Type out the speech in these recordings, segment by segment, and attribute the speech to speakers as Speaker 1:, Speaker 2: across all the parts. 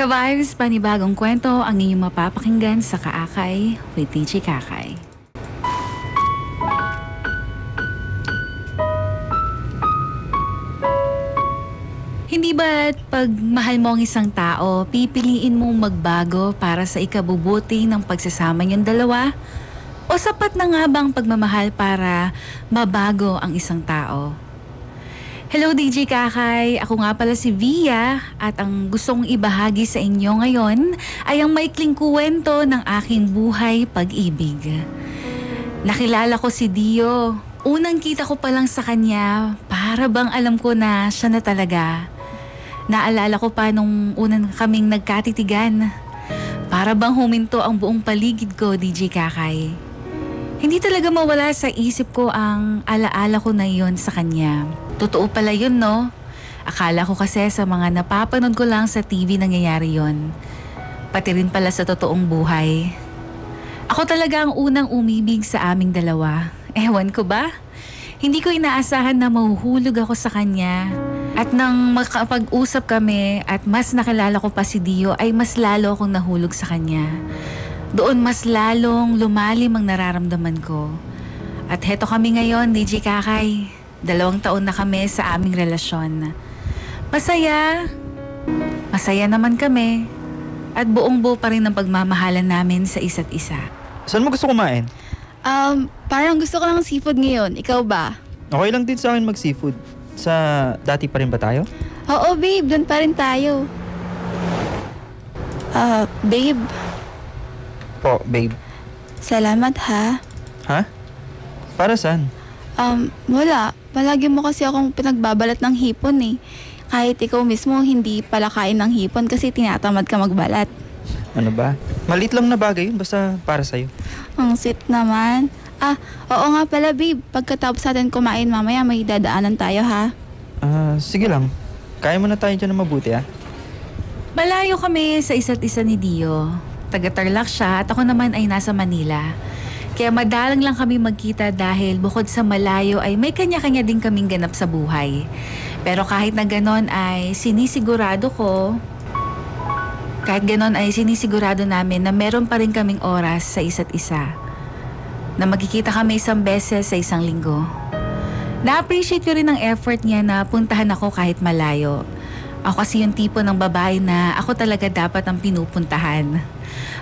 Speaker 1: Ka-vibes, panibagong kwento ang inyong mapapakinggan sa Kaakay with DJ Kakay. Hindi ba't pag mahal mo ang isang tao, pipiliin mong magbago para sa ikabubuti ng pagsasama niyong dalawa? O sapat na nga bang pagmamahal para mabago ang isang tao? Hello DJ Kakay, ako nga pala si Via at ang gustong ibahagi sa inyo ngayon ay ang maikling kwento ng aking buhay pag-ibig. Nakilala ko si Dio. Unang kita ko pa lang sa kanya, para bang alam ko na siya na talaga. Naalala ko pa nung unang kaming nagkatitigan. Para bang huminto ang buong paligid ko, DJ Kakay. Hindi talaga mawala sa isip ko ang alaala ko na yon sa kanya. Totoo pala yun, no? Akala ko kasi sa mga napapanood ko lang sa TV nangyayari yon. Pati rin pala sa totoong buhay. Ako talaga ang unang umibig sa aming dalawa. Ewan ko ba? Hindi ko inaasahan na mahuhulog ako sa kanya. At nang makapag-usap kami at mas nakilala ko pa si Dio ay mas lalo akong nahulog sa kanya. Doon mas lalong lumalim ang nararamdaman ko. At heto kami ngayon, DJ Kakay. 2 taon na kami sa aming relasyon. Masaya. Masaya naman kami. At buong-buo pa rin ang pagmamahalan namin sa isa't isa.
Speaker 2: Saan mo gusto kumain?
Speaker 3: Parang gusto ko ng seafood ngayon. Ikaw ba?
Speaker 2: Okay lang din sa akin mag-seafood. Sa dati pa rin ba tayo?
Speaker 3: Oo, babe. Doon pa rin tayo. Babe.
Speaker 2: Po, babe.
Speaker 3: Salamat, ha?
Speaker 2: Ha? Para saan?
Speaker 3: Wala. Palagi mo kasi akong pinagbabalat ng hipon eh. Kahit ikaw mismo hindi pala kain ng hipon kasi tinatamad ka magbalat.
Speaker 2: Ano ba? Maliit lang na bagay yun, basta para sa'yo.
Speaker 3: Ang sweet naman. Oo nga pala babe. Pagkatapos natin kumain mamaya may dadaanan tayo ha.
Speaker 2: Sige lang. Kaya mo na tayo dyan na mabuti ha.
Speaker 1: Malayo kami sa isa't isa ni Dio. Taga-Tarlac siya at ako naman ay nasa Manila. Kaya madalang lang kami magkita dahil bukod sa malayo ay may kanya-kanya din kaming ganap sa buhay. Pero kahit na ganon ay sinisigurado namin na meron pa rin kaming oras sa isa't isa. Na magkikita kami isang beses sa isang linggo. Na-appreciate ko rin ang effort niya na puntahan ako kahit malayo. Ako kasi yung tipo ng babae na ako talaga dapat ang pinupuntahan.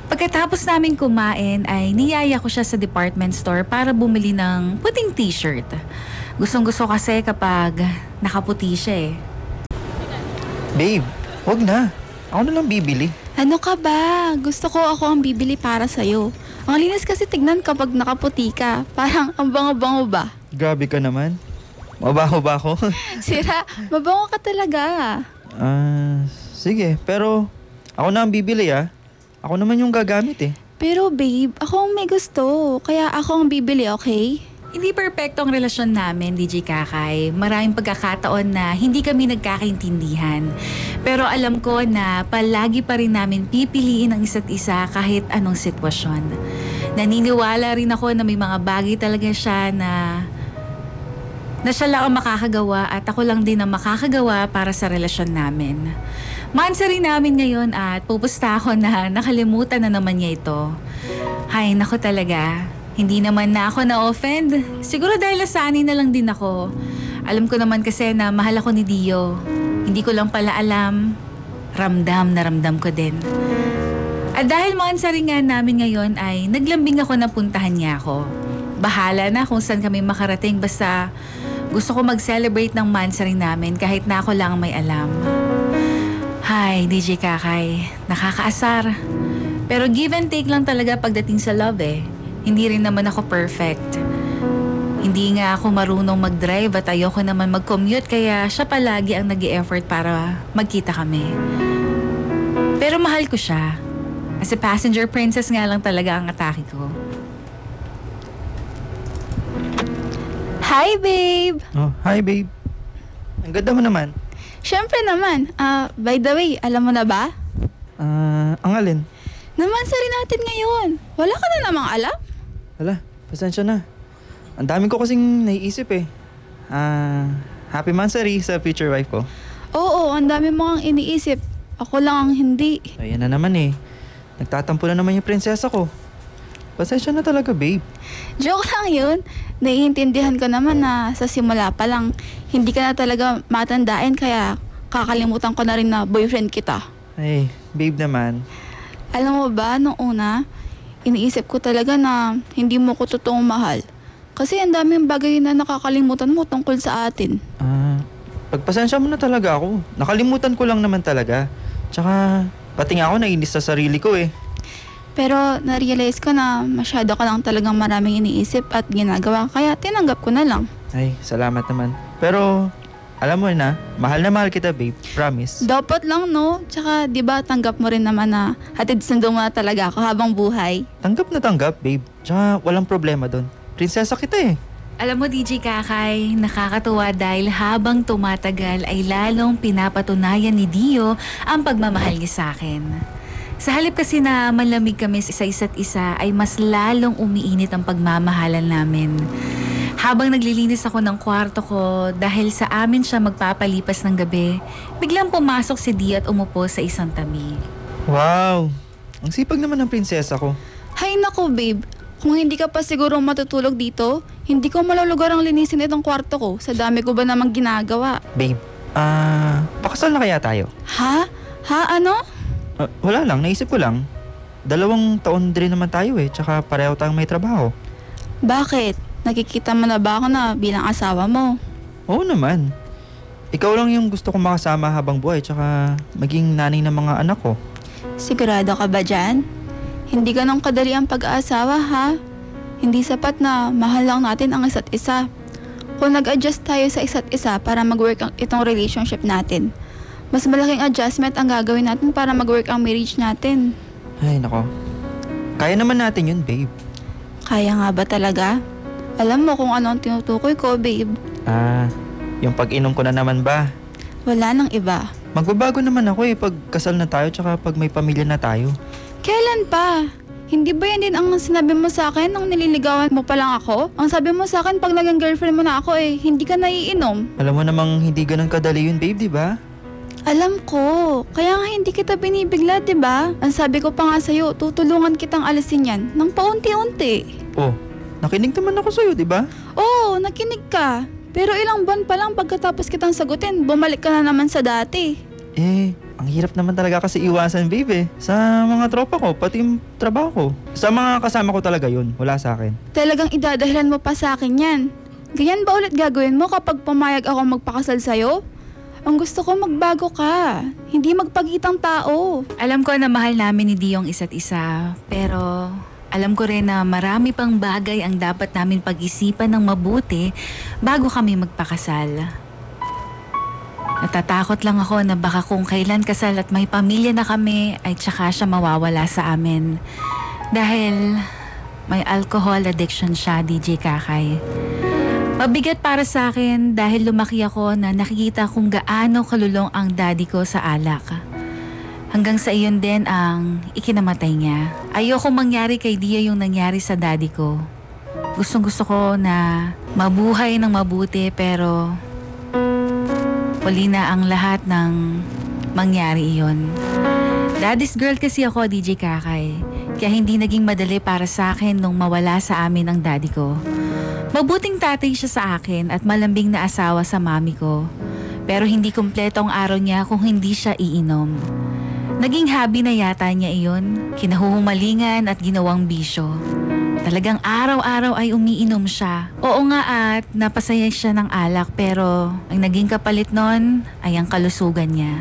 Speaker 1: Pagkatapos namin kumain ay niyaya ko siya sa department store para bumili ng puting t-shirt. Gustong-gusto kasi kapag nakaputi siya eh.
Speaker 2: Babe, wag na. Ako na lang bibili.
Speaker 3: Ano ka ba? Gusto ko ako ang bibili para sa'yo. Ang linis kasi tignan kapag nakaputi ka. Parang ang bango-bango ba?
Speaker 2: Grabe ka naman. Mabaho ba ako?
Speaker 3: Sira, mabango ka talaga.
Speaker 2: Sige. Pero ako na ang bibili ah. Ako naman yung gagamit eh.
Speaker 3: Pero babe, ako ang may gusto. Kaya ako ang bibili, okay?
Speaker 1: Hindi perpekto ang relasyon namin, DJ Kakay. Maraming pagkakataon na hindi kami nagkakaintindihan. Pero alam ko na palagi pa rin namin pipiliin ang isa't isa kahit anong sitwasyon. Naniniwala rin ako na may mga bagay talaga siya na siya lang ang makakagawa at ako lang din ang makakagawa para sa relasyon namin. Mansa rin namin ngayon at pupusta ako na nakalimutan na naman niya ito. Hay, nako talaga. Hindi naman na ako na-offend. Siguro dahil nasanay na lang din ako. Alam ko naman kasi na mahal ako ni Dio. Hindi ko lang pala alam. Ramdam na ramdam ko din. At dahil mansa rin nga namin ngayon ay naglambing ako na puntahan niya ako. Bahala na kung saan kami makarating basta gusto ko mag-celebrate ng mansa rin namin kahit na ako lang may alam. Hi, DJ Kakay. Nakakaasar. Pero give and take lang talaga pagdating sa love eh. Hindi rin naman ako perfect. Hindi nga ako marunong mag-drive at ayoko naman mag-commute kaya siya palagi ang nag-i-effort para magkita kami. Pero mahal ko siya. As a passenger princess nga lang talaga ang atake ko.
Speaker 3: Hi, babe!
Speaker 2: Oh, hi babe. Ang ganda mo naman.
Speaker 3: Siyempre naman. By the way, alam mo na ba?
Speaker 2: Ang alin?
Speaker 3: Namansarin natin ngayon. Wala ka na namang alam?
Speaker 2: Hala, pasensya na. Ang dami ko kasing naiisip eh. Happy Mansari sa future wife ko.
Speaker 3: Oo, ang dami mo ang iniisip. Ako lang ang hindi.
Speaker 2: Ayan na naman eh. Nagtatampo na naman yung prinsesa ko. Pasensya na talaga, babe.
Speaker 3: Joke lang yun. Naiintindihan ko naman na sa simula pa lang, hindi ka na talaga matandain kaya kakalimutan ko na rin na boyfriend kita.
Speaker 2: Ay, babe naman.
Speaker 3: Alam mo ba, nung una, iniisip ko talaga na hindi mo ko totoong mahal. Kasi ang daming bagay na nakakalimutan mo tungkol sa atin.
Speaker 2: Pagpasensya mo na talaga ako. Nakalimutan ko lang naman talaga. Tsaka, pati nga ako nainis sa sarili ko eh.
Speaker 3: Pero na-realize ko na masyado ka lang talagang maraming iniisip at ginagawa kaya tinanggap ko na lang.
Speaker 2: Ay, salamat naman. Pero, alam mo na mahal kita, babe. Promise.
Speaker 3: Dapat lang, no? Tsaka, di ba, tanggap mo rin naman na hatid sundo mo na talaga ako habang buhay.
Speaker 2: Tanggap na tanggap, babe. Tsaka, walang problema doon. Prinsesa kita eh.
Speaker 1: Alam mo, DJ Kakay, nakakatuwa dahil habang tumatagal ay lalong pinapatunayan ni Dio ang pagmamahal niya sa akin. Sa halip kasi na malamig kami sa isa't isa ay mas lalong umiinit ang pagmamahalan namin. Habang naglilinis ako ng kwarto ko dahil sa amin siya magpapalipas ng gabi, biglang pumasok si Dio at umupo sa isang tabi.
Speaker 2: Wow! Ang sipag naman ng prinsesa ko.
Speaker 3: Hay nako, babe. Kung hindi ka pa sigurong matutulog dito, hindi ko malulugar ang linisin itong kwarto ko. Sa dami ko ba namang ginagawa?
Speaker 2: Babe, pakasal na kaya tayo?
Speaker 3: Ha? Ha? Ano?
Speaker 2: Wala lang, naisip ko lang. 2 taon din naman tayo eh, tsaka pareho tayong may trabaho.
Speaker 3: Bakit? Nakikita mo na ba ako na bilang asawa mo?
Speaker 2: Oo naman. Ikaw lang yung gusto kong makasama habang buhay, tsaka maging nanay ng mga anak ko.
Speaker 3: Sigurado ka ba dyan? Hindi ganun kadali ang pag-aasawa, ha? Hindi sapat na mahal lang natin ang isa't isa. Kung nag-adjust tayo sa isa't isa para mag-work itong relationship natin, mas malaking adjustment ang gagawin natin para mag-work ang marriage natin.
Speaker 2: Ay, nako. Kaya naman natin yun, babe.
Speaker 3: Kaya nga ba talaga? Alam mo kung ano ang tinutukoy ko, babe.
Speaker 2: Yung pag-inom ko na naman ba?
Speaker 3: Wala nang iba.
Speaker 2: Magbabago naman ako eh pag kasal na tayo tsaka pag may pamilya na tayo.
Speaker 3: Kailan pa? Hindi ba yan din ang sinabi mo sa akin nung nililigawan mo pa lang ako? Ang sabi mo sa akin pag naging girlfriend mo na ako hindi ka naiinom.
Speaker 2: Alam mo namang hindi ganun kadali yun, babe, di ba?
Speaker 3: Alam ko. Kaya nga hindi kita binibigla, di ba? Ang sabi ko pa nga sa'yo, tutulungan kitang alisin yan ng paunti-unti.
Speaker 2: Oh, nakinig naman ako sa'yo, di ba?
Speaker 3: Oo, nakinig ka. Pero ilang buwan pa lang pagkatapos kitang sagutin, bumalik ka na naman sa dati.
Speaker 2: Ang hirap naman talaga kasi iwasan, babe eh. Sa mga tropa ko, pati yung trabaho ko. Sa mga kasama ko talaga yun, wala sa akin.
Speaker 3: Talagang idadahilan mo pa sa akin yan. Ganyan ba ulit gagawin mo kapag pumayag ako magpakasal sa'yo? Ang gusto ko magbago ka, hindi magpagitang tao.
Speaker 1: Alam ko na mahal namin ni Dio ang isa't isa, pero alam ko rin na marami pang bagay ang dapat namin pag-isipan ng mabuti bago kami magpakasal. Natatakot lang ako na baka kung kailan kasal at may pamilya na kami ay tsaka siya mawawala sa amin. Dahil may alcohol addiction siya, DJ Kakay. Mabigat para sa akin dahil lumaki ako na nakikita kung gaano kalulong ang daddy ko sa alak. Hanggang sa iyon din ang ikinamatay niya. Ayoko mangyari kay Dia yung nangyari sa daddy ko. Gustong-gusto ko na mabuhay ng mabuti pero huli na ang lahat ng mangyari iyon. Daddy's girl kasi ako, DJ Kakay. Kaya hindi naging madali para sa akin nung mawala sa amin ang daddy ko. Mabuting tatay siya sa akin at malambing na asawa sa mami ko. Pero hindi kumpleto ang araw niya kung hindi siya iinom. Naging hobby na yata niya iyon, kinahuhumalingan at ginawang bisyo. Talagang araw-araw ay umiinom siya. Oo nga at napasaya siya ng alak pero ang naging kapalit nun ay ang kalusugan niya.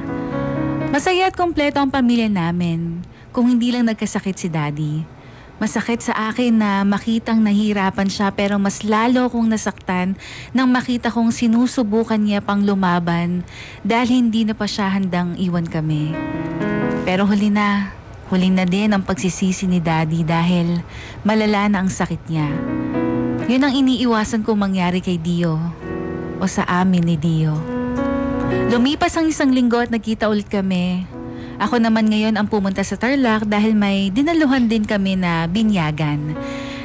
Speaker 1: Masaya at kompleto ang pamilya namin kung hindi lang nagkasakit si Daddy. Masakit sa akin na makitang nahirapan siya pero mas lalo kong nasaktan nang makita kong sinusubukan niya pang lumaban dahil hindi na pa siya handang iwan kami. Pero huli na din ang pagsisisi ni Daddy dahil malala na ang sakit niya. Yun ang iniiwasan kong mangyari kay Dio o sa amin ni Dio. Lumipas ang 1 linggo at nagkita ulit kami. Ako naman ngayon ang pumunta sa Tarlac dahil may dinaluhan din kami na binyagan.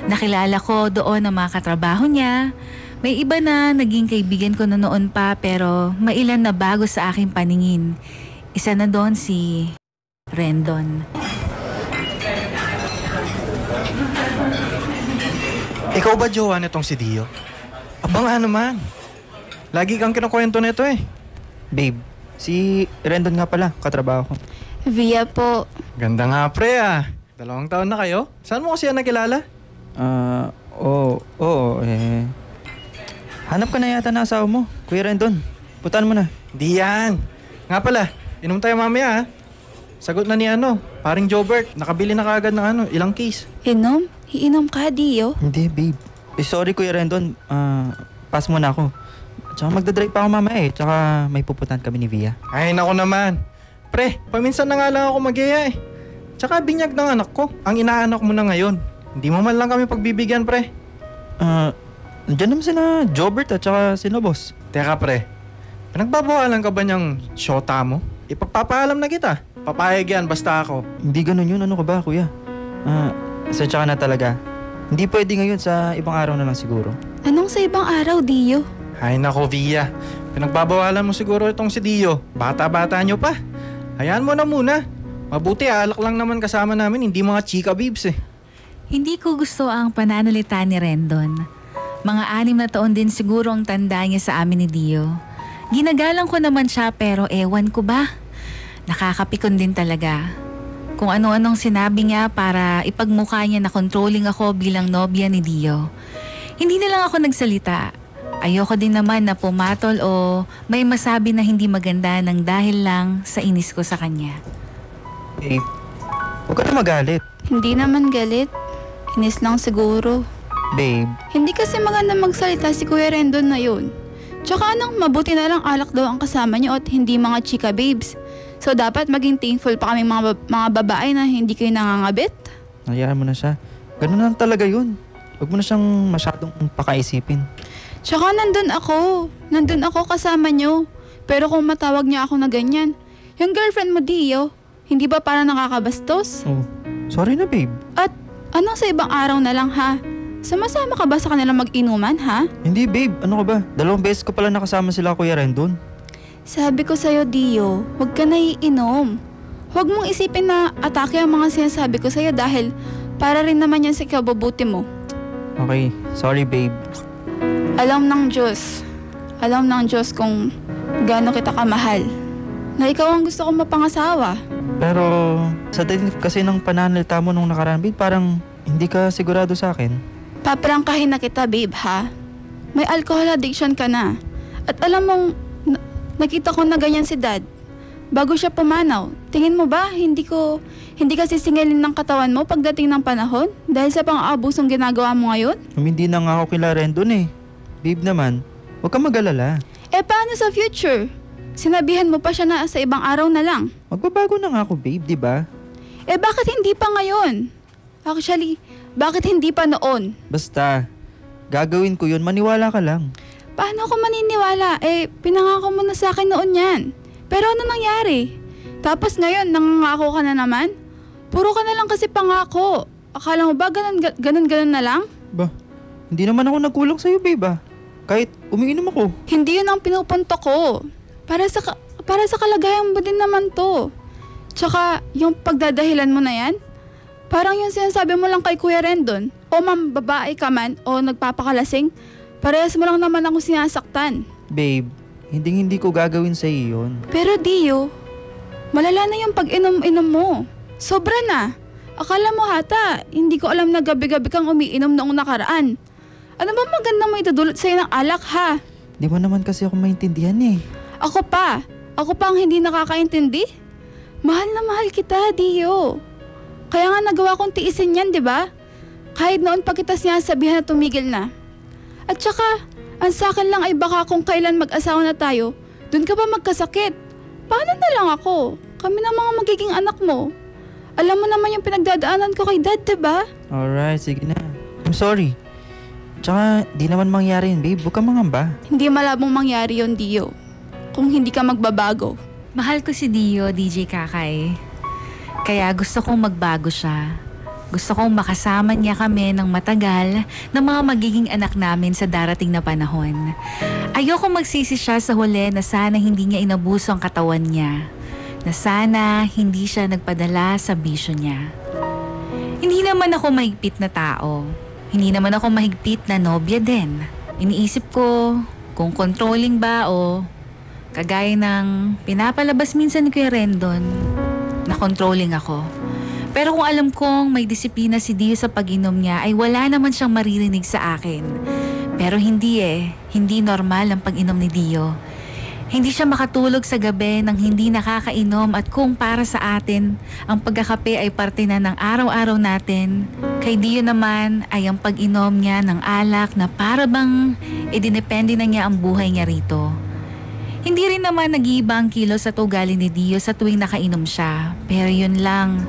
Speaker 1: Nakilala ko doon ang mga katrabaho niya. May iba na naging kaibigan ko na noon pa pero mailan na bago sa aking paningin. Isa na doon si Rendon.
Speaker 4: Ikaw ba jowa nitong si Dio? Aba nga naman. Lagi kang kinukwento nito eh.
Speaker 2: Babe, si Rendon nga pala, katrabaho ko.
Speaker 3: Via po.
Speaker 4: Ganda nga pre ah. 2 taon na kayo? Saan mo kasi yan nakilala?
Speaker 2: Oo, hanap ka na yata na asawa mo, Kuya Rendon. Putan mo na.
Speaker 4: Di yan. Nga pala, inom tayo mamaya ah. Sagot na ni paring Jobert. Nakabili na kaagad ng ilang case.
Speaker 3: Inom? Iinom ka, Dio?
Speaker 2: Hindi, babe. Sorry, Kuya Rendon. Pass mo na ako. Tsaka magdadrive pa ako mamaya eh. Tsaka may pupuntahan kami ni Via.
Speaker 4: Ay, nako naman. Pre, paminsan na nga lang ako mag-iya eh. Tsaka binyag ng anak ko. Ang inaanak mo na ngayon. Hindi mo man lang kami pagbibigyan, pre.
Speaker 2: Nandiyan naman sina Jobert at tsaka sina boss.
Speaker 4: Teka, pre. Pinagbabawalan ka ba niyang syota mo? Ipagpapaalam na kita. Papayag yan, basta ako.
Speaker 2: Hindi ganun yun. Ano ka ba, Kuya? Sadya ka na talaga. Hindi pwede ngayon, sa ibang araw na lang siguro.
Speaker 3: Anong sa ibang araw, Dio?
Speaker 4: Ay nako, Via. Pinagbabawalan mo siguro itong si Dio. Bata-bata nyo pa. Hayaan mo na muna. Mabuti alak lang naman kasama namin, hindi mga chika babes eh.
Speaker 1: Hindi ko gusto ang pananalita ni Rendon. Mga 6 na taon din siguro ang tanda niya sa amin ni Dio. Ginagalang ko naman siya pero ewan ko ba? Nakakapikon din talaga. Kung ano-anong sinabi niya para ipagmukha niya na controlling ako bilang nobya ni Dio. Hindi na lang ako nagsalita. Ayoko din naman na pumatol o may masabi na hindi maganda ng dahil lang sa inis ko sa kanya.
Speaker 2: Babe, huwag ka na magalit.
Speaker 3: Hindi naman galit. Inis lang siguro.
Speaker 2: Babe,
Speaker 3: Hindi kasi maganda magsalita si Kuya Rendon na yun. Tsaka mabuti na lang alak daw ang kasama niyo at hindi mga chika babes. So dapat maging thankful pa kami mga babae na hindi kayo nangangabit.
Speaker 2: hayaan mo na siya. Ganun lang talaga yun. Huwag mo na siyang masyadong pakaisipin.
Speaker 3: Tsaka nandun ako kasama niyo. Pero kung matawag niya ako na ganyan, yung girlfriend mo, Dio, hindi ba para nakakabastos?
Speaker 2: Oh, sorry na, babe.
Speaker 3: At anong sa ibang araw na lang, ha? Sumasama ka ba sa kanila mag-inuman, ha?
Speaker 2: Hindi, babe. Ano ka ba? 2 beses ko pala nakasama sila, Kuya Rendon.
Speaker 3: Sabi ko sa'yo, Dio, huwag ka na iinom. Huwag mong isipin na atake ang mga sinasabi ko sa'yo dahil para rin naman yan sa ikabubuti mo.
Speaker 2: Okay, sorry, babe.
Speaker 3: Alam ng Diyos kung gaano kita kamahal. Na ikaw ang gusto kong mapangasawa.
Speaker 2: Pero sa din kasi ng pananalita mo nung nakaraan, babe, parang hindi ka sigurado sa akin.
Speaker 3: Paprangkahin na kita, babe, ha? May alcohol addiction ka na. At alam mong, nakita ko na ganyan si Dad. Bago siya pumanaw, tingin mo ba hindi ka sisingilin ng katawan mo pagdating ng panahon? Dahil sa pang-aabusong ginagawa mo ngayon?
Speaker 2: Hindi na nga ako kila Rendon eh. Babe naman, huwag kang mag-alala.
Speaker 3: Paano sa future? Sinabihan mo pa siya na sa ibang araw na lang.
Speaker 2: Magbabago na nga ako, babe, di ba?
Speaker 3: Bakit hindi pa ngayon? Actually, bakit hindi pa noon?
Speaker 2: Basta, gagawin ko yun, maniwala ka lang.
Speaker 3: Paano ako maniniwala? Pinangako mo na sa akin noon yan. Pero ano nangyari? Tapos ngayon, nangangako ka na naman? Puro ka na lang kasi pangako. Akala mo ba ganun na lang?
Speaker 2: Ba, hindi naman ako nagkulang sa'yo, babe ah. Kahit umiinom ako.
Speaker 3: Hindi yun ang pinupunto ko. Para sa kalagayan mo din naman to. Tsaka, yung pagdadahilan mo na yan, parang yung sinasabi mo lang kay Kuya Rendon, o babae ka man, o nagpapakalasing, parehas mo lang naman ako sinasaktan.
Speaker 2: Babe, hindi ko gagawin sa'yo yun.
Speaker 3: Pero Dio, malala na yung pag-inom-inom mo. Sobra na. Akala mo hata, hindi ko alam na gabi-gabi kang umiinom noong nakaraan. Ano ba magandang may dudulot sa'yo ng alak, ha?
Speaker 2: Di mo naman kasi ako maintindihan eh.
Speaker 3: Ako pa ang hindi nakakaintindi? Mahal na mahal kita, Dio. Kaya nga nagawa kong tiisin yan, di ba? Kahit noon pa kita sinasabihan na tumigil na. At saka, ang sakin lang ay baka kung kailan mag-asawa na tayo, dun ka pa magkasakit. Paano na lang ako? Kami na mga magiging anak mo. Alam mo naman yung pinagdadaanan ko kay Dad, di ba?
Speaker 2: Alright, sige na. I'm sorry. Tsaka, di naman mangyari yun, babe. Huwag kang mangamba.
Speaker 3: Hindi malabong mangyari yon, Dio. Kung hindi ka magbabago.
Speaker 1: Mahal ko si Dio, DJ Kakay. Kaya gusto kong magbago siya. Gusto kong makasama niya kami ng matagal ng mga magiging anak namin sa darating na panahon. Ayoko magsisi siya sa huli na sana hindi niya inabuso ang katawan niya. na sana hindi siya nagpadala sa bisyo niya. Hindi naman ako mahigpit na tao. Hindi naman ako mahigpit na nobya din. Iniisip ko kung controlling ba o kagaya ng pinapalabas minsan ni Kuya Rendon na controlling ako. Pero kung alam kong may disiplina si Dio sa pag-inom niya ay wala naman siyang maririnig sa akin. Pero hindi hindi normal ang pag-inom ni Dio. Hindi siya makatulog sa gabi nang hindi nakakainom at kung para sa atin ang pagkakape ay parte na ng araw-araw natin, kay Dio naman ay ang pag-inom niya ng alak na para bang idinepende na niya ang buhay niya rito. Hindi rin naman nag-iiba ang kilos at ugali ni Dio sa tuwing nakainom siya. Pero yun lang.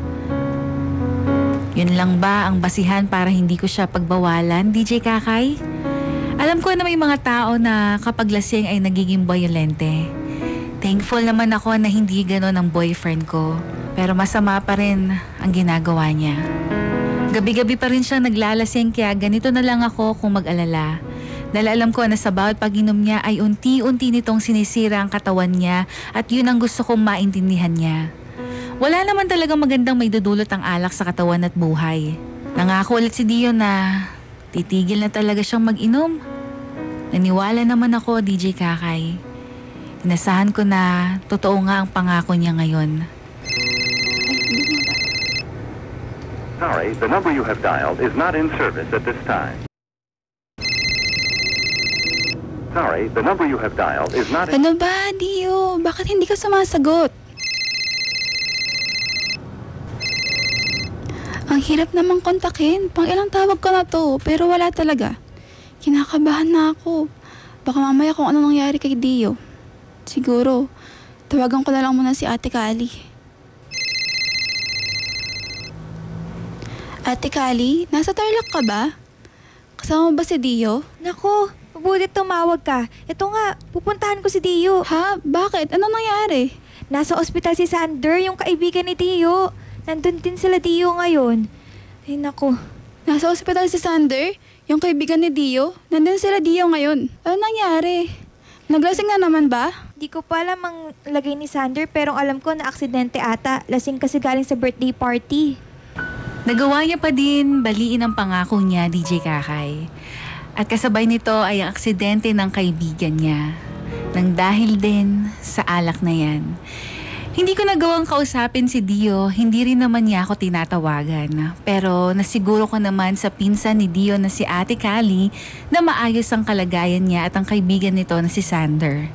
Speaker 1: Yun lang ba ang basihan para hindi ko siya pagbawalan, DJ Kakay? Alam ko na may mga tao na kapag lasing ay nagiging violente. Thankful naman ako na hindi ganon ang boyfriend ko. Pero masama pa rin ang ginagawa niya. Gabi-gabi pa rin siyang naglalasing kaya ganito na lang ako kung mag-alala. Dahil alam ko na sa bawat pag-inom niya ay unti-unti nitong sinisira ang katawan niya at yun ang gusto kong maintindihan niya. Wala naman talagang magandang may dudulot ang alak sa katawan at buhay. Nangako ulit si Dio na titigil na talaga siyang mag-inom. Naniwala naman ako, DJ Kakay. Inasahan ko na totoo nga ang pangako niya ngayon.
Speaker 5: Sorry, the number you have dialed is not in service at this time. Sorry, the number you have dialed is not in...
Speaker 3: Ano ba, Dio? Bakit hindi ka sumasagot? Ang hirap namang kontakin. Pang ilang tawag ko na to, pero wala talaga. Kinakabahan na ako. Baka mamaya kung ano nangyari kay Dio. Siguro, tawagan ko na lang muna si Ate Kali. Ate Kali, nasa Tarlac ka ba? Kasama mo ba si Dio?
Speaker 6: Nako, mabuti tumawag ka. Ito nga, pupuntahan ko si Dio.
Speaker 3: Ha? Bakit? Ano nangyari?
Speaker 6: Nasa ospital si Sander, yung kaibigan ni Dio. Nandun din sila Dio ngayon. Ay nako.
Speaker 3: Nasa ospital si Sander? Yung kaibigan ni Dio? Nandun sila Dio ngayon. Ano nangyari? Naglasing na naman ba?
Speaker 6: Di ko pa alam ang lagay ni Sander pero alam ko na aksidente ata. Lasing kasi galing sa birthday party.
Speaker 1: Nagawa niya pa din baliin ang pangako niya, DJ Kakay. At kasabay nito ay ang aksidente ng kaibigan niya. Nang dahil din sa alak na yan. Hindi ko nagawang kausapin si Dio, hindi rin naman niya ako tinatawagan. Pero nasiguro ko naman sa pinsan ni Dio na si Ate Kali na maayos ang kalagayan niya at ang kaibigan nito na si Sander.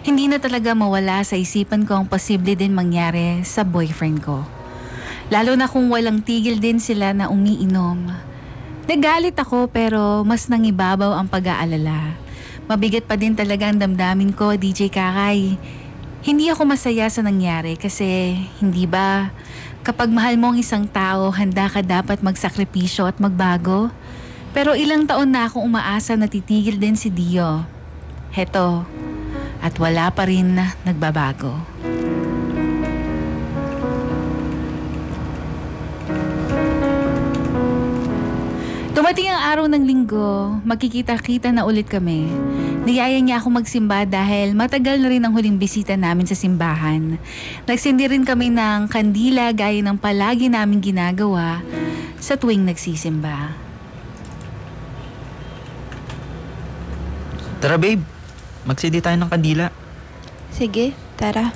Speaker 1: Hindi na talaga mawala sa isipan ko ang posible din mangyari sa boyfriend ko. Lalo na kung walang tigil din sila na umiinom. Nagalit ako pero mas nangibabaw ang pag-aalala. Mabigat pa din talaga ang damdamin ko, DJ Kakay. Hindi ako masaya sa nangyari kasi hindi ba kapag mahal mo ang isang tao, handa ka dapat magsakripisyo at magbago? Pero ilang taon na akong umaasa na titigil din si Dio. Heto, at wala pa rin nagbabago. Dumating ang araw ng linggo, magkikita-kita na ulit kami. Niyaya niya ako magsimba dahil matagal na rin ang huling bisita namin sa simbahan. Nagsindi rin kami ng kandila gaya ng palagi namin ginagawa sa tuwing nagsisimba.
Speaker 2: Tara babe, magsindi tayo ng kandila.
Speaker 3: Sige, tara.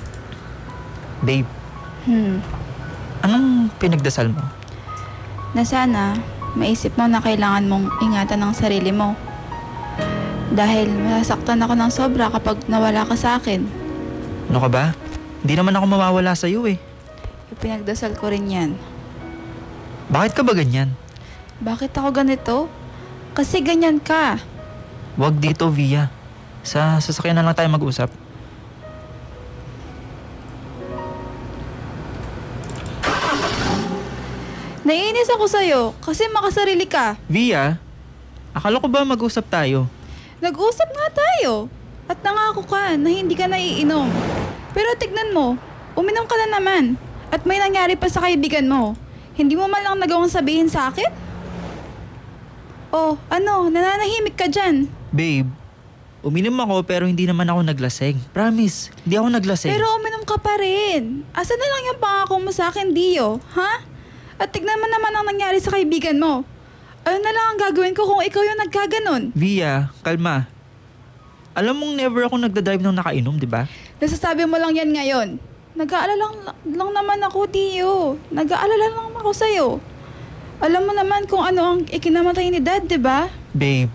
Speaker 2: Babe, anong pinagdasal mo?
Speaker 3: Na sana, maisip mo na kailangan mong ingatan ang sarili mo. Dahil masasaktan ako ng sobra kapag nawala ka sa akin.
Speaker 2: Ano ka ba? Hindi naman ako mawawala sa'yo eh.
Speaker 3: Ipinagdasal ko rin yan.
Speaker 2: Bakit ka ba ganyan?
Speaker 3: Bakit ako ganito? Kasi ganyan ka.
Speaker 2: Wag dito, Via. Sa sasakyan na lang tayo mag-usap.
Speaker 3: Naiinis ako sa'yo kasi makasarili ka.
Speaker 2: Via, akala ko ba mag-usap tayo?
Speaker 3: Nag-usap nga tayo. At nangako ka na hindi ka naiinom. Pero tignan mo, uminom ka na naman. At may nangyari pa sa kaibigan mo. Hindi mo man lang nagawang sabihin sa akin? Oh, ano, nananahimik ka dyan.
Speaker 2: Babe, uminom ako pero hindi naman ako naglaseng. Promise, hindi ako naglaseng.
Speaker 3: Pero uminom Nandiyan ka pa rin. Asa na lang yung pangako mo sa akin, Dio? Ha? At tignan mo naman ang nangyari sa kaibigan mo. Ano na lang ang gagawin ko kung ikaw yung nagkaganon?
Speaker 2: Via, kalma. Alam mong never ako nagdadrive ng nakainom, di ba?
Speaker 3: Nasasabi mo lang yan ngayon. Nag-aalala lang naman ako, Dio. Nag-aalala lang ako sa'yo. Alam mo naman kung ano ang ikinamatay ni Dad, di ba?
Speaker 2: Babe,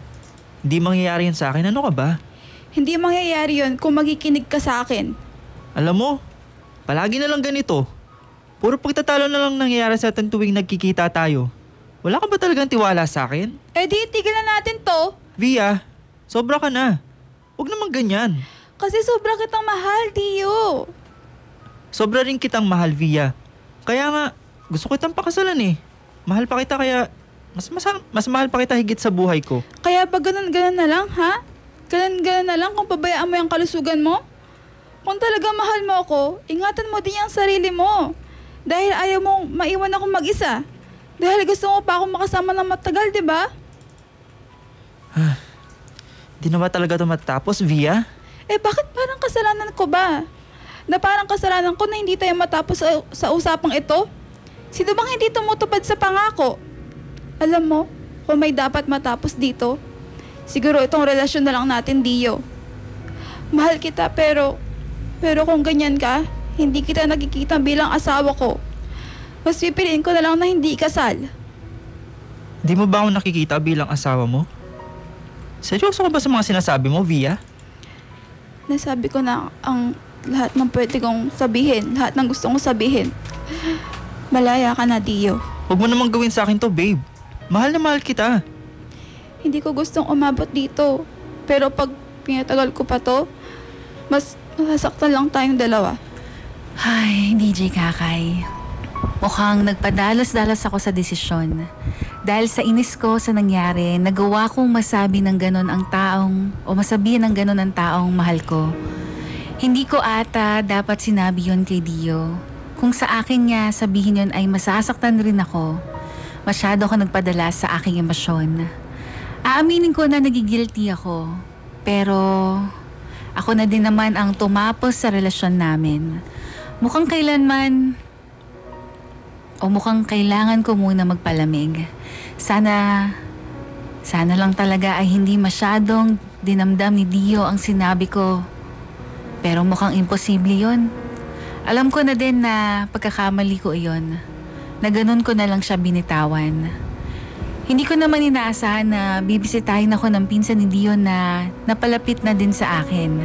Speaker 2: hindi mangyayari yan sa akin. Ano ka ba?
Speaker 3: Hindi mangyayari yun kung magikinig ka sa akin.
Speaker 2: Alam mo, palagi na lang ganito. Puro pagtatalo na lang nangyayari sa atin tuwing nagkikita tayo. Wala ka ba talagang tiwala sa akin?
Speaker 3: Eh di, tigilan natin to.
Speaker 2: Via, sobra ka na. Huwag naman ganyan.
Speaker 3: Kasi sobra kitang mahal, Dio.
Speaker 2: Sobra rin kitang mahal, Via. Kaya nga, gusto kitang pakasalan eh. Mahal pa kita kaya mas mahal pa kita higit sa buhay ko.
Speaker 3: Kaya pag ganun na lang, ha? Ganun na lang kung pabayaan mo yung kalusugan mo? Kung talaga mahal mo ako, ingatan mo din ang sarili mo. Dahil ayaw mong maiwan akong mag-isa. Dahil gusto mo pa akong makasama ng matagal, di ba?
Speaker 2: Di na ba talaga ito matatapos, Via?
Speaker 3: Eh bakit parang kasalanan ko ba? Na parang kasalanan ko na hindi tayo matapos sa usapang ito? Sino bang hindi tumutupad sa pangako? Alam mo, kung may dapat matapos dito, siguro itong relasyon na lang natin, Dio. Mahal kita pero kung ganyan ka, hindi kita nakikita bilang asawa ko. Mas pipiliin ko na lang na hindi ikasal.
Speaker 2: Di mo ba ako nakikita bilang asawa mo? Seryoso ka ba sa mga sinasabi mo, Via?
Speaker 3: Nasabi ko na ang lahat ng pwede kong sabihin, lahat ng gusto kong sabihin. Malaya ka na, Dio.
Speaker 2: Huwag mo namang gawin sa akin to, babe. Mahal na mahal kita.
Speaker 3: Hindi ko gustong umabot dito. Pero pag pinatagal ko pa to, mas masasaktan lang tayong dalawa.
Speaker 1: Ay, DJ Kakay. Mukhang nagpadalos-dalos ako sa desisyon. Dahil sa inis ko sa nangyari, nagawa kong masabi ng ganon ang taong, o masabihin ng ganon ang taong mahal ko. Hindi ko ata dapat sinabi yon kay Dio. Kung sa akin nga sabihin yon ay masasaktan rin ako. Masyado ako nagpadala sa aking emosyon. Aaminin ko na nagigilty ako. Pero ako na din naman ang tumapos sa relasyon namin. Mukhang kailangan ko muna magpalamig. Sana lang talaga ay hindi masyadong dinamdam ni Dio ang sinabi ko. Pero mukhang imposible yon. Alam ko na din na pagkakamali ko iyon. Na ganun ko na lang siya binitawan. Hindi ko naman inaasahan na bibisitahin ako ng pinsan ni Dio na napalapit na din sa akin,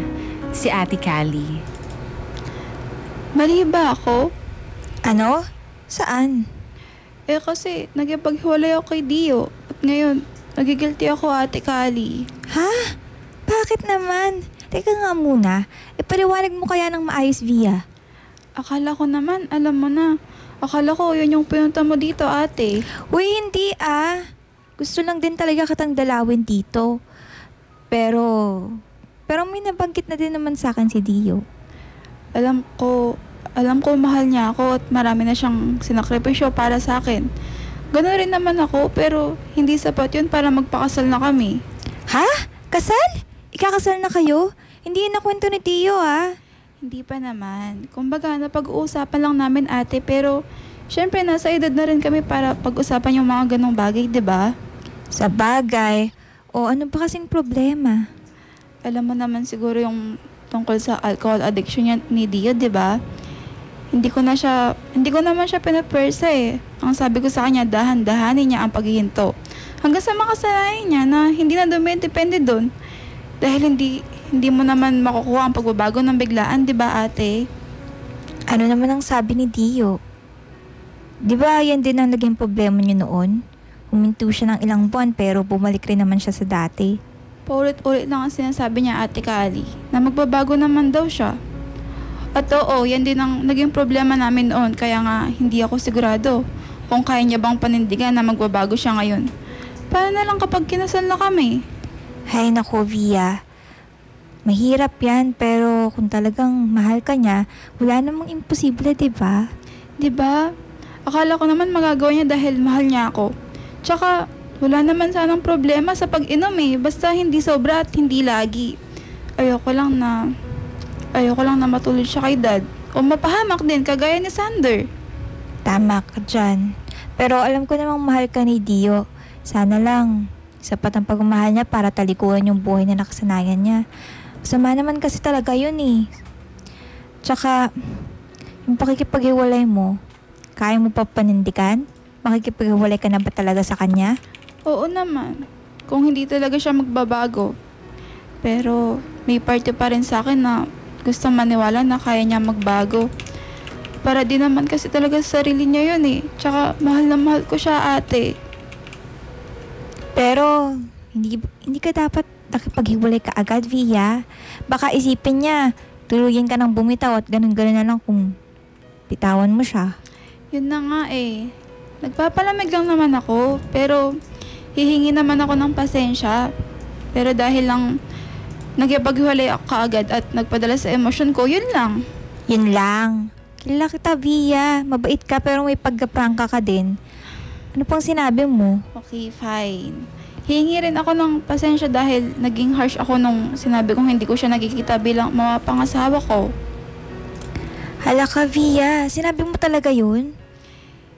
Speaker 1: si Ate Callie.
Speaker 3: Mali ba ako?
Speaker 6: Ano? Saan?
Speaker 3: Eh kasi nagipaghiwalay ako kay Dio. At ngayon, nagigilty ako, Ate Callie.
Speaker 6: Ha? Bakit naman? Teka nga muna. Ipaliwanag mo kaya ng maayos, Via.
Speaker 3: Akala ko naman, alam mo na. Akala ko yun yung pinunta mo dito, ate.
Speaker 6: Uy, hindi ah. Gusto lang din talaga kitang dalawin dito. Pero may nabanggit na din naman sa akin si Dio.
Speaker 3: Alam ko mahal niya ako at marami na siyang sinakripisyo para sa akin. Gano'n rin naman ako, pero hindi sapat yun para magpakasal na kami.
Speaker 6: Ha? Kasal? Ikakasal na kayo? Hindi na kwento ni Dio ah.
Speaker 3: Hindi pa naman. Kumbaga, napag-uusapan lang namin, ate, pero syempre nasa edad na rin kami para pag-usapan yung mga ganong bagay, di ba?
Speaker 6: Sa bagay. O ano ba kasing problema?
Speaker 3: Alam mo naman siguro yung tungkol sa alcohol addiction ni Dio, di ba? Hindi ko naman siya pinapersa eh. Ang sabi ko sa kanya, dahan-dahanin niya ang paghihinto. Hanggang sa makasanayan niya na hindi na dumidepende doon. Dahil hindi mo naman makukuha ang pagbabago ng biglaan, di ba, ate?
Speaker 6: Ano naman ang sabi ni Dio? Di ba yan din ang naging problema niyo noon? Huminto siya ng ilang buwan pero bumalik rin naman siya sa dati.
Speaker 3: Paulit-ulit lang ang sinasabi niya, Ate Callie, na magbabago naman daw siya. At oo, yan din ang naging problema namin noon, kaya nga hindi ako sigurado kung kaya niya bang panindigan na magbabago siya ngayon. Paano na lang kapag kinasal na kami?
Speaker 6: Hay nako, Via. Mahirap yan, pero kung talagang mahal ka niya, wala namang imposible, di ba?
Speaker 3: Di ba? Akala ko naman magagawa niya dahil mahal niya ako. Tsaka, wala naman sanang problema sa pag-inom eh. Basta hindi sobra at hindi lagi. Ayoko lang na matulad siya kay Dad. O mapahamak din kagaya ni Sander.
Speaker 6: Tama ka dyan. Pero alam ko namang mahal ka ni Dio. Sana lang, sapat ang pagmamahal niya para talikuran yung buhay na nakasanayan niya. Masama naman kasi talaga yun eh. Tsaka, yung pakikipaghiwalay mo, kaya mo pa panindigan? Makikipaghiwalay ka na ba talaga sa kanya?
Speaker 3: Oo naman. Kung hindi talaga siya magbabago. Pero may parte pa rin sa akin na gusto maniwala na kaya niya magbago. Para din naman kasi talaga sa sarili niya yun eh. Tsaka mahal na mahal ko siya, ate.
Speaker 6: Pero, hindi ka dapat nakipaghiwalay ka agad, Via. Baka isipin niya, tuluyan ka ng bumitaw at ganun-ganun na lang kung bitawan mo siya.
Speaker 3: Yun na nga eh. Nagpapalamig lang naman ako. Pero hihingi naman ako ng pasensya. Pero dahil lang nagyapaghiwalay ako kaagad at nagpadala sa emosyon ko, yun lang.
Speaker 6: Yun lang. Kilala kita, Via. Mabait ka pero may pagkaprangka ka din. Ano pang sinabi mo?
Speaker 3: Okay, fine. Hihingi rin ako ng pasensya dahil naging harsh ako nung sinabi kong hindi ko siya nakikita bilang mga pangasawa ko.
Speaker 6: Hala ka, Via. Sinabi mo talaga yun?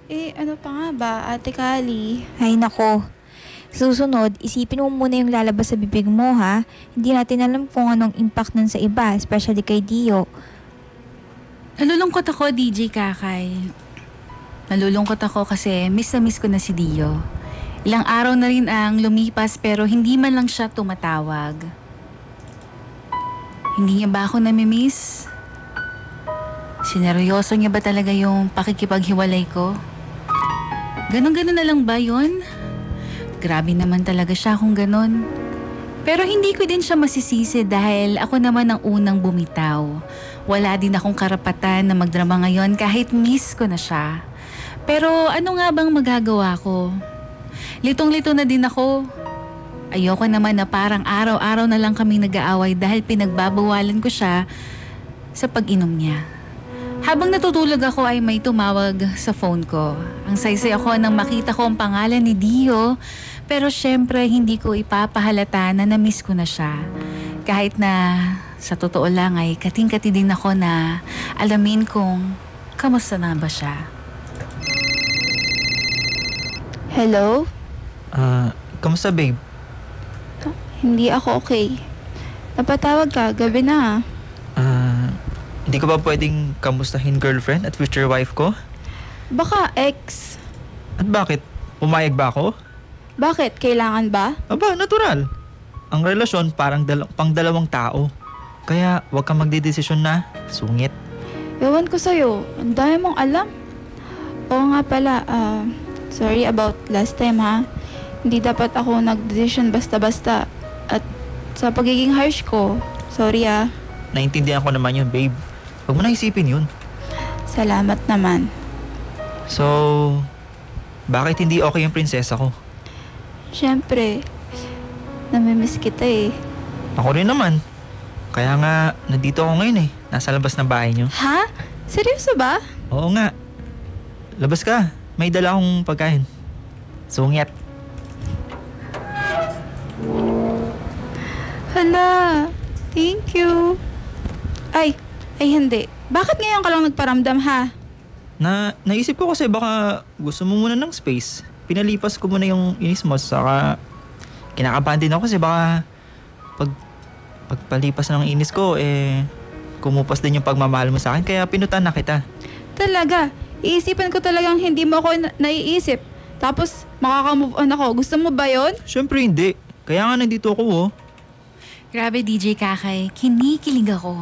Speaker 3: Eh, ano pa nga ba, Ate Kali?
Speaker 6: Ay, nako. Susunod, isipin mo muna yung lalabas sa bibig mo, ha? Hindi natin alam kung anong impact nun sa iba, especially kay Dio.
Speaker 1: Nalulungkot ako, DJ Kakay. Nalulungkot ako kasi miss na miss ko na si Dio. Ilang araw na rin ang lumipas pero hindi man lang siya tumatawag. Hindi niya ba ako namimiss? Sineryoso niya ba talaga yung pakikipaghiwalay ko? Ganon-ganon na lang ba yun? Grabe naman talaga siya kung ganon. Pero hindi ko din siya masisisi dahil ako naman ang unang bumitaw. Wala din akong karapatan na magdrama ngayon kahit miss ko na siya. Pero ano nga bang magagawa ko? Litong-lito na din ako. Ayoko naman na parang araw-araw na lang kami nag-aaway dahil pinagbabawalan ko siya sa pag-inom niya. Habang natutulog ako ay may tumawag sa phone ko. Ang saysay ako nang makita ko ang pangalan ni Dio, pero syempre hindi ko ipapahalata na na-miss ko na siya. Kahit na sa totoo lang ay kating-kati din ako na alamin kung kamusta na ba siya.
Speaker 3: Hello?
Speaker 2: Kamusta babe?
Speaker 3: Hindi ako okay. Napatawag ka, gabi na.
Speaker 2: Hindi ko ba pwedeng kamustahin girlfriend at future wife ko?
Speaker 3: Baka ex.
Speaker 2: At bakit? Pumayag ba ako?
Speaker 3: Bakit? Kailangan ba?
Speaker 2: Aba, natural. Ang relasyon parang pang dalawang tao. Kaya huwag kang magdidesisyon na sungit.
Speaker 3: Ewan ko sa'yo. Ang dami mong alam. Oo nga pala, sorry about last time ha. Hindi dapat ako nag-decision basta-basta. At sa pagiging harsh ko, sorry ah.
Speaker 2: Naintindihan ko naman yun, babe. Huwag mo na isipin yun.
Speaker 3: Salamat naman.
Speaker 2: So, bakit hindi okay yung prinsesa ko?
Speaker 3: Siyempre, namimiss kita eh.
Speaker 2: Ako rin naman. Kaya nga, nandito ako ngayon eh. Nasa labas ng bahay niyo.
Speaker 3: Ha? Seryoso ba?
Speaker 2: Oo nga. Labas ka. May dala akong pagkain. Sungit.
Speaker 3: Hala, thank you. Ay hindi. Bakit ngayon ka lang nagparamdam ha?
Speaker 2: Naisip ko kasi baka gusto mo muna ng space. Pinalipas ko muna yung inis mo. Saka kinakabahan din ako kasi baka pagpalipas ng inis ko kumupas din yung pagmamahal mo sa akin. Kaya pinutan na kita.
Speaker 3: Talaga, iisipan ko talagang hindi mo ako naiisip. Tapos makaka-move on ako. Gusto mo ba yon?
Speaker 2: Siyempre hindi. Kaya nga nandito ako oh.
Speaker 1: Grabe DJ Kakay, kinikilig ako.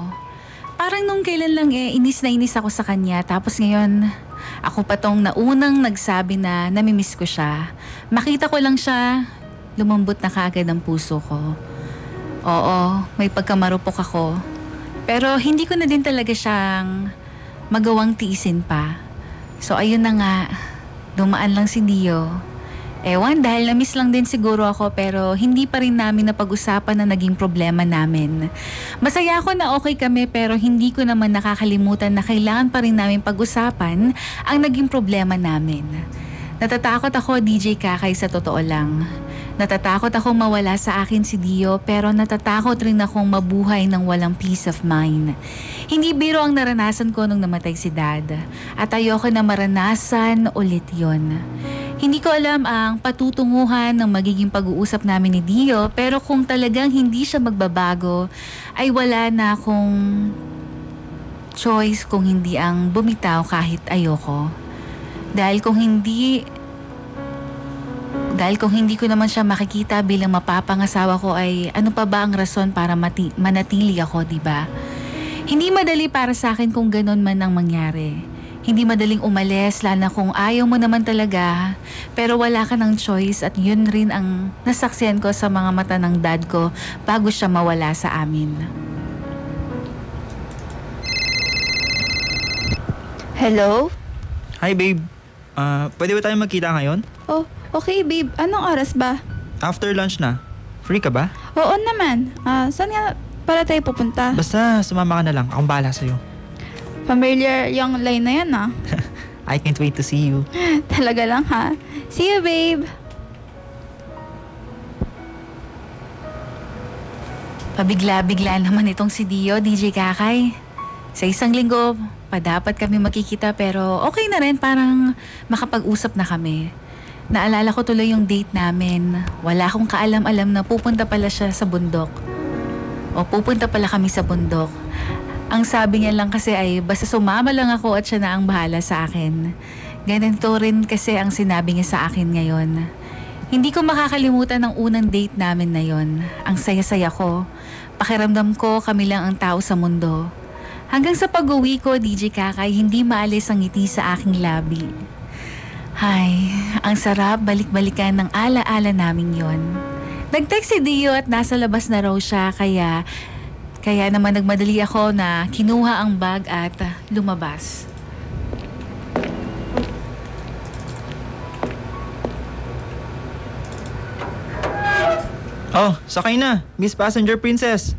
Speaker 1: Parang nung kailan lang inis na inis ako sa kanya. Tapos ngayon, ako pa tong naunang nagsabi na namimiss ko siya. Makita ko lang siya, lumambot na kaagad ang puso ko. Oo, may pagkamarupok ako. Pero hindi ko na din talaga siyang magawang tiisin pa. So ayun na nga, dumaan lang si Dio. Ewan, dahil na-miss lang din siguro ako pero hindi pa rin namin napag-usapan na naging problema namin. Masaya ako na okay kami pero hindi ko naman nakakalimutan na kailangan pa rin namin pag-usapan ang naging problema namin. Natatakot ako, DJ Kakay, sa totoo lang. Natatakot akong mawala sa akin si Dio pero natatakot rin akong mabuhay ng walang peace of mind. Hindi biro ang naranasan ko nung namatay si Dad at ayoko na maranasan ulit yon. Hindi ko alam ang patutunguhan ng magiging pag-uusap namin ni Dio pero kung talagang hindi siya magbabago ay wala na akong choice kung hindi ang bumitaw kahit ayoko. Dahil kung hindi ko naman siya makikita bilang mapapangasawa ko ay ano pa ba ang rason para manatili ako, di ba? Hindi madali para sa akin kung ganon man ang mangyari. Hindi madaling umalis, lalo na kung ayaw mo naman talaga. Pero wala ka ng choice at yun rin ang nasaksihan ko sa mga mata ng dad ko bago siya mawala sa amin.
Speaker 3: Hello?
Speaker 2: Hi babe. Pwede ba tayo magkita ngayon?
Speaker 3: Oh, okay babe. Anong oras ba?
Speaker 2: After lunch na. Free ka ba?
Speaker 3: Oo naman. Saan nga para tayo pupunta?
Speaker 2: Basta sumama ka na lang. Akong bahala sa'yo.
Speaker 3: Familiar yung line na yan
Speaker 2: I can't wait to see you.
Speaker 3: Talaga lang ha. See you babe.
Speaker 1: Pabigla-bigla naman itong si Dio, DJ Kakay. Sa isang linggo, dapat kami makikita pero okay na rin, parang makapag-usap na kami. Naalala ko tuloy yung date namin. Wala akong kaalam-alam na pupunta pala siya sa bundok. O pupunta pala kami sa bundok. Ang sabi niya lang kasi ay basta sumama lang ako at siya na ang bahala sa akin. Ganito rin kasi ang sinabi niya sa akin ngayon. Hindi ko makakalimutan ang unang date namin na yon. Ang saya-saya ko. Pakiramdam ko kami lang ang tao sa mundo. Hanggang sa pag-uwi ko, DJ Kakay, hindi maalis ang ngiti sa aking labi. Ay, ang sarap balik-balikan ng ala-ala namin yon. Nag-text si Dio at nasa labas na raw siya, kaya naman nagmadali ako na kinuha ang bag at lumabas.
Speaker 2: Oh, sakay na. Miss Passenger Princess.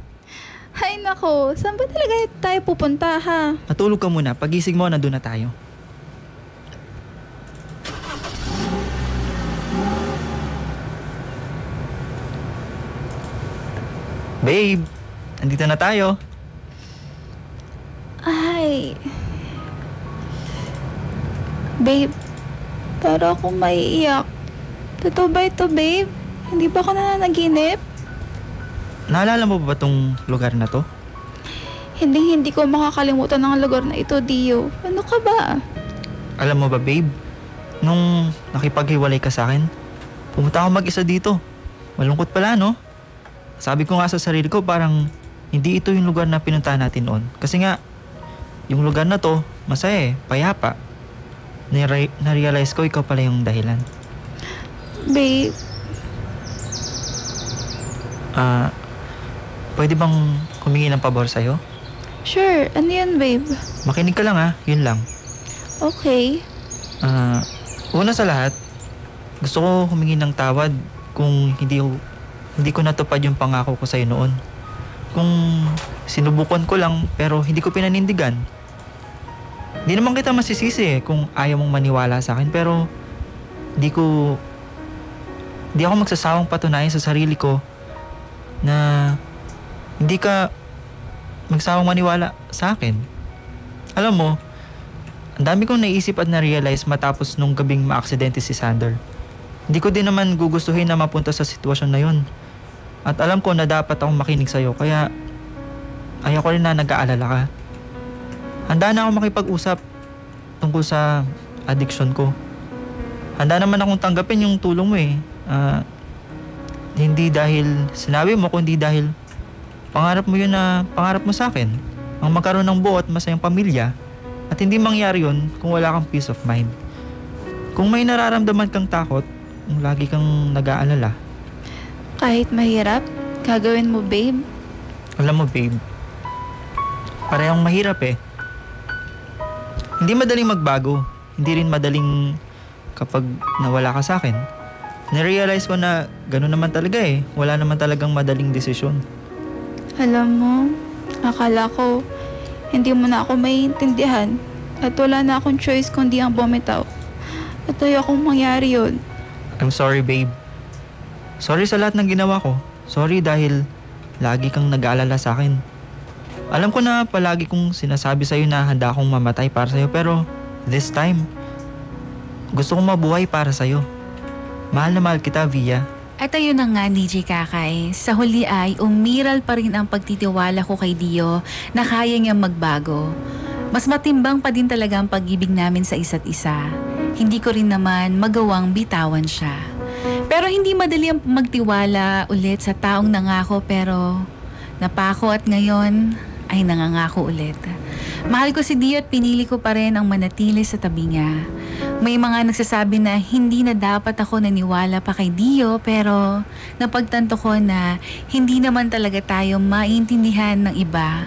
Speaker 3: Hay nako, saan ba talaga tayo pupunta ha?
Speaker 2: Matulog ka muna. Pagising mo, nandun na tayo. Babe, andito na tayo.
Speaker 3: Ay. Babe, para akong maiiyak. Totoo ba ito, babe? Hindi ba ako nananaginip?
Speaker 2: Naalala mo ba tong lugar na to?
Speaker 3: Hindi ko makakalimutan ang lugar na ito, Dio. Ano ka ba?
Speaker 2: Alam mo ba, babe? Nung nakipaghiwalay ka sa akin, pumunta ako mag-isa dito. Malungkot pala, no? Sabi ko nga sa sarili ko, parang hindi ito yung lugar na pinuntahan natin noon. Kasi nga, yung lugar na to, masaya payapa. Na-realize ko, ikaw pala yung dahilan.
Speaker 3: Babe,
Speaker 2: Pwede bang humingi ng pabor sa'yo?
Speaker 3: sure. Ano yan, babe?
Speaker 2: Makinig ka lang yun lang.
Speaker 3: Okay.
Speaker 2: Una sa lahat, gusto ko humingi ng tawad kung hindi ko natupad yung pangako ko sa'yo noon. Kung sinubukan ko lang pero hindi ko pinanindigan. Hindi naman kita masisisi kung ayaw mong maniwala sa akin, pero hindi ako magsasawang patunayan sa sarili ko na hindi ka magsawang maniwala sa akin. Alam mo, ang dami kong naisip at na-realize matapos nung gabing maaksidente si Sander. Hindi ko din naman gugustuhin na mapunta sa sitwasyon na yun. At alam ko na dapat akong makinig sa'yo, kaya ayaw ko rin na nag-aalala ka. Handa na akong makipag-usap tungkol sa addiction ko. Handa naman akong tanggapin yung tulong mo Hindi dahil sinabi mo, kundi dahil pangarap mo yun na pangarap mo sa akin. Ang magkaroon ng buo at masayang pamilya. At hindi mangyari yun kung wala kang peace of mind. Kung may nararamdaman kang takot, kung lagi kang nag-aalala.
Speaker 3: Kahit mahirap, gagawin mo, babe.
Speaker 2: Alam mo, babe, parehong mahirap Hindi madaling magbago. Hindi rin madaling kapag nawala ka sa akin. Narealize ko na gano'n naman talaga Wala naman talagang madaling desisyon.
Speaker 3: Alam mo, akala ko hindi mo na ako maiintindihan at wala na akong choice kundi ang bumitaw. At ayokong mangyari yun.
Speaker 2: I'm sorry, babe. Sorry sa lahat ng ginawa ko. Sorry dahil lagi kang nag-aalala sa akin. Alam ko na palagi kong sinasabi sa'yo na handa akong mamatay para sa'yo, pero this time, gusto kong mabuhay para sa'yo. Mahal na mahal kita, Via.
Speaker 1: At ayun na nga, DJ Kakay, sa huli ay umiral pa rin ang pagtitiwala ko kay Dio na kaya niyang magbago. Mas matimbang pa din talaga ang pag-ibig namin sa isa't isa. Hindi ko rin naman magawang bitawan siya. Pero hindi madali ang magtiwala ulit sa taong nangako, pero napako at ngayon ay nangangako ulit. Mahal ko si Dio at pinili ko pa rin ang manatili sa tabi niya. May mga nagsasabi na hindi na dapat ako naniwala pa kay Dio, pero napagtanto ko na hindi naman talaga tayo maintindihan ng iba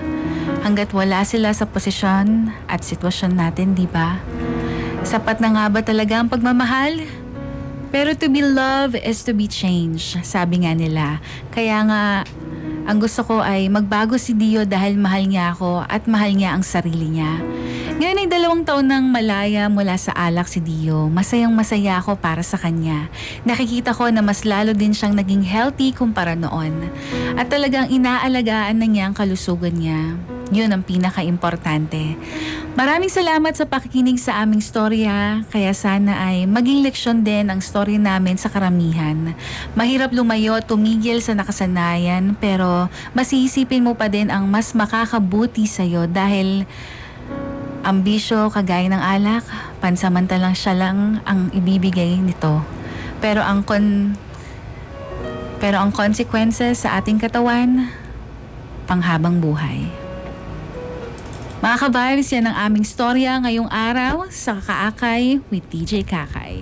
Speaker 1: hanggat wala sila sa posisyon at sitwasyon natin, di ba? Sapat na nga ba talaga ang pagmamahal? Pero to be loved is to be changed, sabi nga nila. Kaya nga, ang gusto ko ay magbago si Dio dahil mahal niya ako at mahal niya ang sarili niya. Ngayon ay 2 taon nang malaya mula sa alak si Dio. Masayang masaya ako para sa kanya. Nakikita ko na mas lalo din siyang naging healthy kumpara noon. At talagang inaalagaan na niya ang kalusugan niya. Yun ang pinaka-importante. Maraming salamat sa pakikinig sa aming storya. Kaya sana ay maging leksyon din ang story namin sa karamihan. Mahirap lumayo at tumigil sa nakasanayan, pero masisipin mo pa din ang mas makakabuti sa'yo dahil ambisyo kagaya ng alak, pansamantalang siya lang ang ibibigay nito. Pero ang consequences sa ating katawan, panghabang buhay. Mga kabaris, yan ang aming storya ngayong araw sa Kakaakay with DJ Kakay.